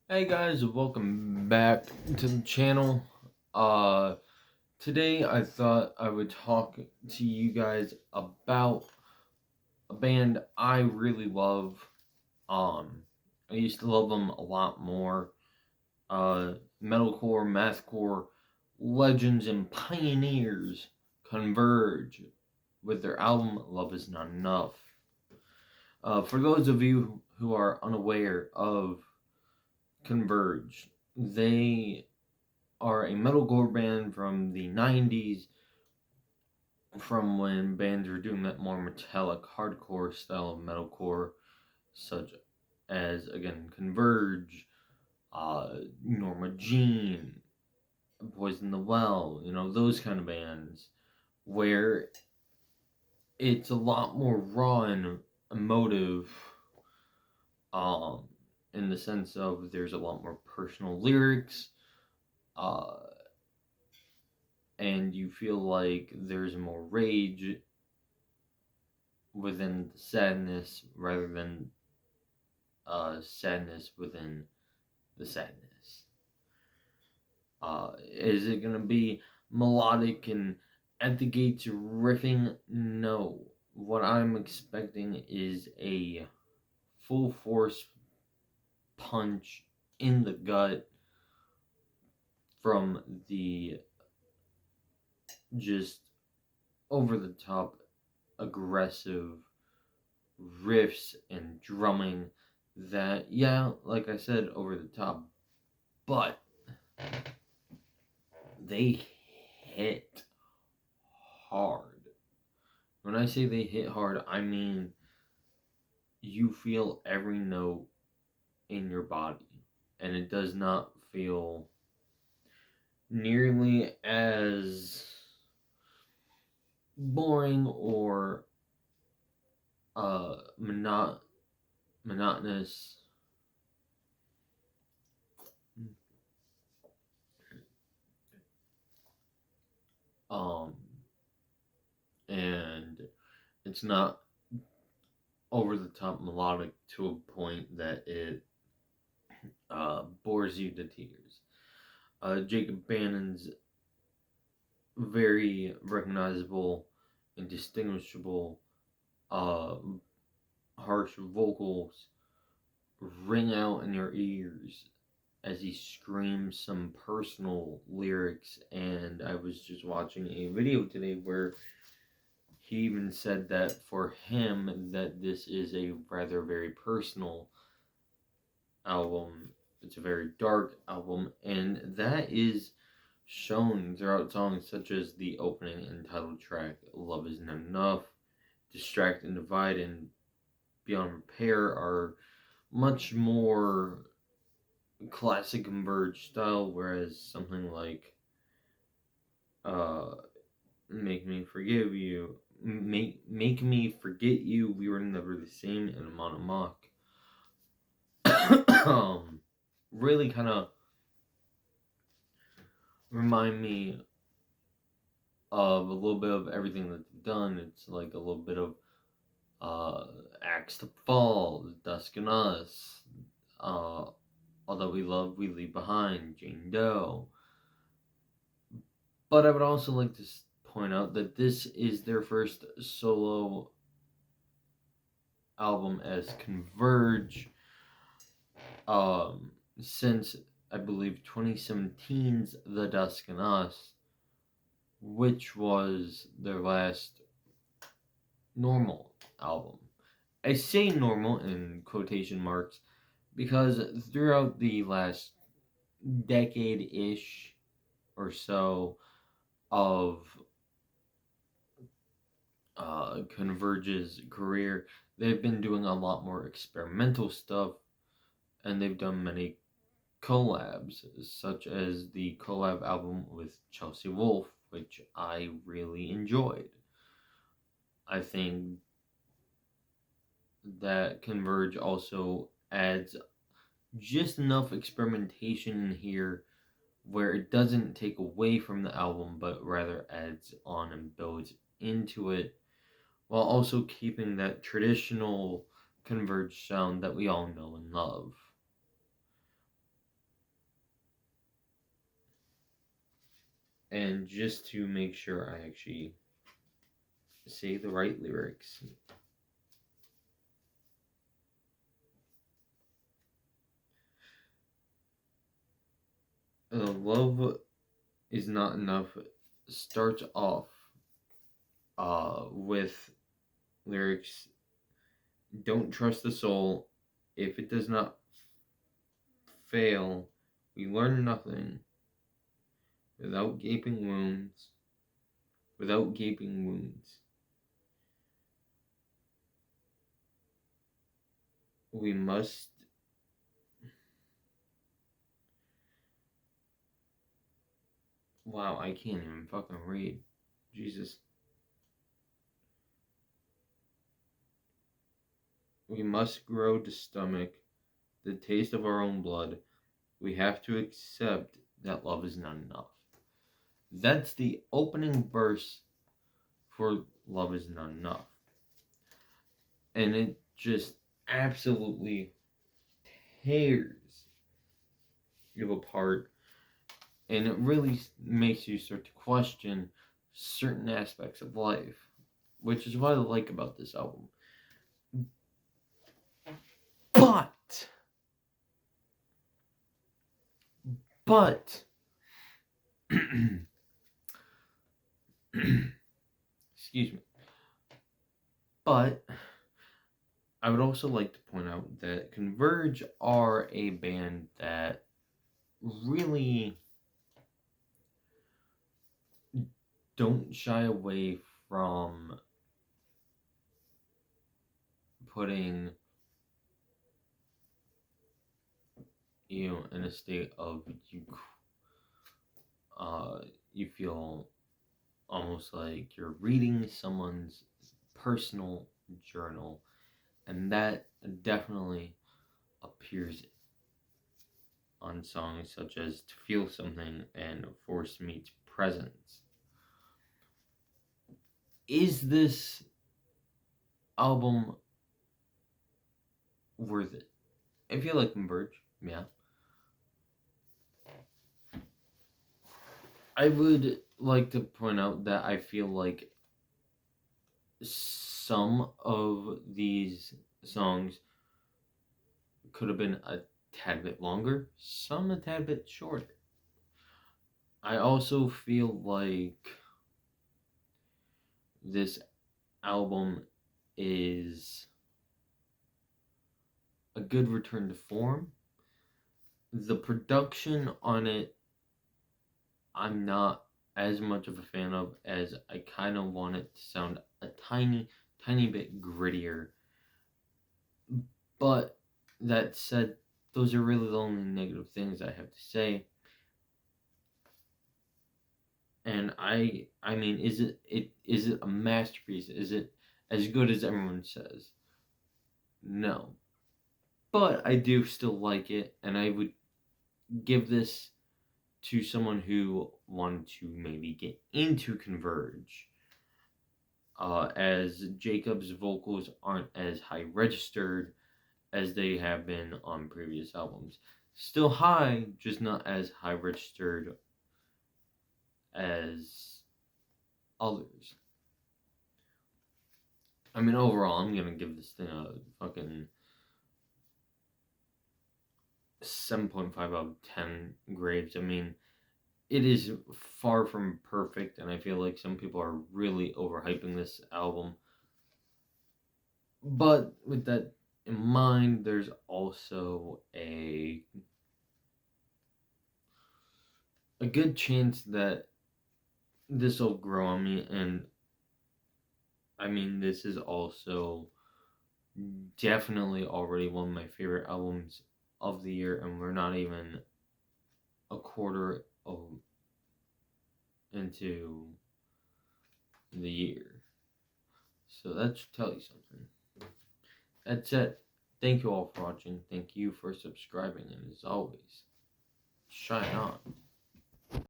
Hey guys, welcome back to the channel. Uh Today I thought I would talk to you guys about a band I really love. I used to love them a lot more. Metalcore, mathcore, legends and pioneers Converge with their album Love Is Not Enough. For those of you who are unaware of Converge, they are a metalcore band from the 90s, from when bands were doing that more metallic hardcore style of metalcore, such as, again, Converge, Norma Jean, Poison the Well, those kind of bands, where it's a lot more raw and emotive, um, in the sense of there's a lot more personal lyrics, uh, and you feel like there's more rage within the sadness rather than sadness within the sadness. Is it gonna be melodic and at the gates riffing? No. What I'm expecting is a full force punch in the gut from the just over the top aggressive riffs and drumming that, yeah, like I said, over the top, but they hit hard. When I say they hit hard, I mean you feel every note in your body, and it does not feel nearly as boring or uh, monotonous. Um, and it's not over the top melodic to a point that it bores you to tears. Jacob Bannon's very recognizable and distinguishable uh, harsh vocals ring out in your ears as he screams some personal lyrics. And I was just watching a video today where he even said that for him that this is a rather very personal album. It's a very dark album, and that is shown throughout songs such as the opening and title track Love Isn't Enough, Distract and Divide, and Beyond Repair are much more classic Converge style, whereas something like uh, Make Me Forgive You, Make Me Forget You, We Were Never the Same, and Amon Amok really kind of remind me of a little bit of everything that they've done. It's like a little bit of Axe to Fall, Dusk and Us, uh, All That We Love, We Leave Behind, Jane Doe. But I would also like to point out that this is their first solo album as Converge, since I believe 2017's The Dusk and Us, which was their last normal album. I say normal in quotation marks because throughout the last decade ish or so of Converge's career, they've been doing a lot more experimental stuff, and they've done many collabs, such as the collab album with Chelsea Wolfe, which I really enjoyed. I think that Converge also adds just enough experimentation in here where it doesn't take away from the album but rather adds on and builds into it, while also keeping that traditional Converge sound that we all know and love. And just to make sure I actually say the right lyrics. Love is not enough starts off with lyrics: don't trust the soul. If it does not fail, we learn nothing. Without gaping wounds. Without gaping wounds. We must. Wow, I can't even fucking read. Jesus. We must grow to stomach the taste of our own blood. We have to accept that love is not enough. That's the opening verse for Love Is Not Enough. And it just absolutely tears you apart. And it really makes you start to question certain aspects of life, which is what I like about this album. But excuse me. But I would also like to point out that Converge are a band that really don't shy away from putting you in a state of you feel almost like you're reading someone's personal journal, and that definitely appears on songs such as To Feel Something and Force Meets Presence. Is this album worth it? I feel like Converge, yeah. I would like to point out that I feel like some of these songs could have been a tad bit longer, some a tad bit shorter. I also feel like this album is a good return to form. The production on it, I'm not as much of a fan of, as I kind of want it to sound a tiny bit grittier. But that said, those are really the only negative things I have to say. And I mean, is it a masterpiece? Is it as good as everyone says? No. But I do still like it, and I would give this to someone who wanted to maybe get into Converge. As Jacob's vocals aren't as high registered as they have been on previous albums. Still high, just not as high registered as others. I mean, overall, I'm gonna give this thing a fucking 7.5 out of 10 grades. I mean, it is far from perfect, and I feel like some people are really overhyping this album. But with that in mind, there's also a good chance that this will grow on me, and I mean, this is also definitely already one of my favorite albums of the year, and we're not even a quarter into the year. So that should tell you something. That's it. Thank you all for watching. Thank you for subscribing, and as always, shine on.